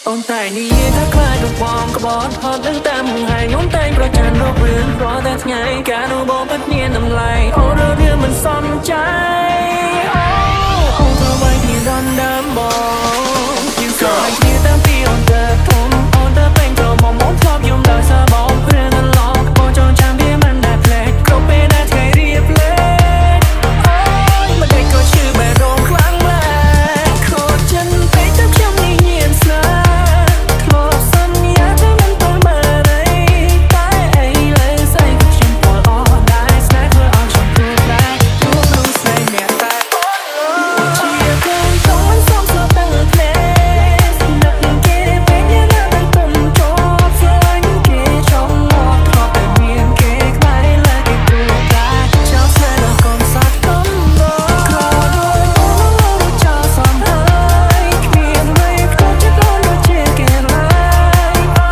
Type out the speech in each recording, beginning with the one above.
អូនតែនិយាយថាខ្លាចនឹងបងក្បត់ហត់នឹងតាមហើយខ្ញុំតែងប្រកាន់រករឿងរាល់តែថ្ងៃការនោះបងពិតមានតម្លៃអូនរឿងមិនសមใจអូនធ្វើໄວគ្នាដណ្ដើមបងយូរក៏ឲ្យគ្នាតាមពីអូនទៅធំអូនទៅពេញប្រមមកធ្លាប់យំដោយសារបងរឿងកន្លងបងចង់ចាំវាមិនដែលភ្លេចគ្រប់ពេលដែលថ្ងៃរៀបលេងអូយមិនដេកក៏ឈឺបែររងខ្លាំងណាស់ខូចចិត្តពេកទៅខ្ញុំនេះញៀនស្នេហ៍សន្យាថាមិនទៅមើលទេតែឥឡូវស្អីក៏ខ្ញុំពណ៌អស់ដែរស្នេហ៍ធ្វើឲ្យខ្ញុំព្រួយដែរជួបមនុស្សស្នេហ៍អ្នកតែជាកូនចង់មិនសមស្របទាំងគ្នានឹកគេពេកយ៉ាងណាមិនទុំជាប់ស្លាញ់គេចង់មកថតតែមានគេក្បែរលើគេព្រួយដែរចង់ស្នេហ៍ដល់កូនសាច់ទំបងក្រដូចអូនចោលសំហើយគ្មានអ្វីខ្វល់ចិត្តអូនដូចជាគេឡើយអូ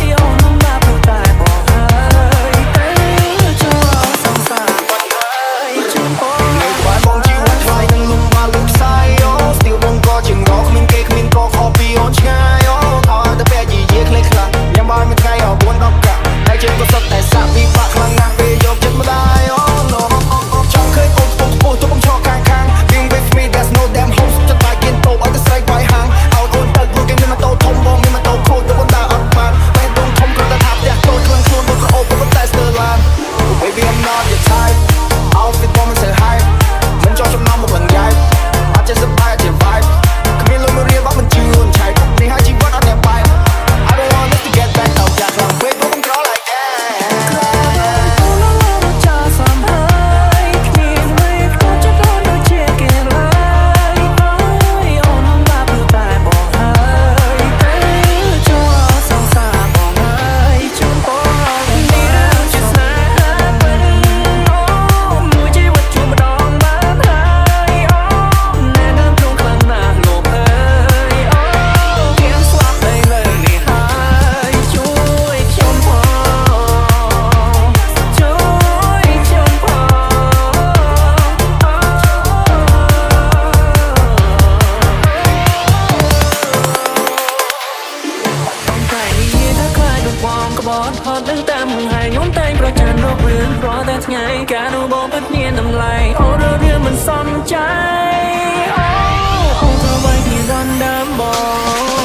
យអូនមិនបាបតែបងហើយតែចូលសង្សារបាត់ហើយជូនបងបានបងជីវិតថ្លៃនឹងលំបាកលំផ្សាយអូស្ទីលបងក៏ជាងរកគ្មានគេគ្មានក៏ខុសពីអូនឆ្ងាយអូថយទៅពេលជាយាខ្លះខ្លះញ៉ាំបាយមួយថ្ងៃ4 10កាក់តែជិតក៏សុទ្ធតែសាក់ពីបាក់ខ្លាំងណាស់ពេលយកចិត្តម្ដាយអូចង់ឃើញអូនខ្ពស់ខ្ពស់ទៅបងឈរខាង Being with me there's no damn host ចិត្តបាយគៀនតោឲ្យទៅស្រែកបាយហាងអោតអូនទៅព្រោះគេមានម៉ូតូធំបងមានម៉ូតូខូចទៅបងដើរអត់បានបែរដងធំគាត់ទៅថាផ្ទះតូចខ្លួនខ្លួនបងក៏អូបទៅតែស្ទើរឡាន Baby I'm not your type outfit បងមិនសូវ hype មិនចោះចំណោមមកលងយ៉ាយអត់ចេះសប្បាយអត់ចេះ vibe គ្មានលុយមករៀនបងមិនជឿអូនឆៃនេះហើយជីវិតអត់អ្នកបាយ I don't want us to get back ដល់យ៉ាខ្លាំងពេកបងមិនក្រ like that ចោលសំហើយគ្មានអ្វីខ្វល់ចិត្តអូនដូចជាគេឡើយអូយអូនមិនបាបតែបងហើយតែចូលសង្សារបងហើយជូនបងនេះរឿងជាស្នេហាពិតអូមួយជីវិតជួបម្ដងបានហើយអូណែនាំក្នុងខ្លាំងណាស់លោកអើយអូខ្ញុំស្លាប់ទៅលើនេះហើយជួយខ្ញុំផងជួយខ្ញុំផងបងតែនិយាយថាខ្លាចនឹងបងក្បត់ហត់នឹងតាមហើយខ្ញុំតែងប្រកាន់រករឿងរាល់តែថ្ងៃការនោះបងពិតមានតម្លៃអូនរឿងមិនសមใจអូនធ្វើໄວគ្នាដណ្ដើមបង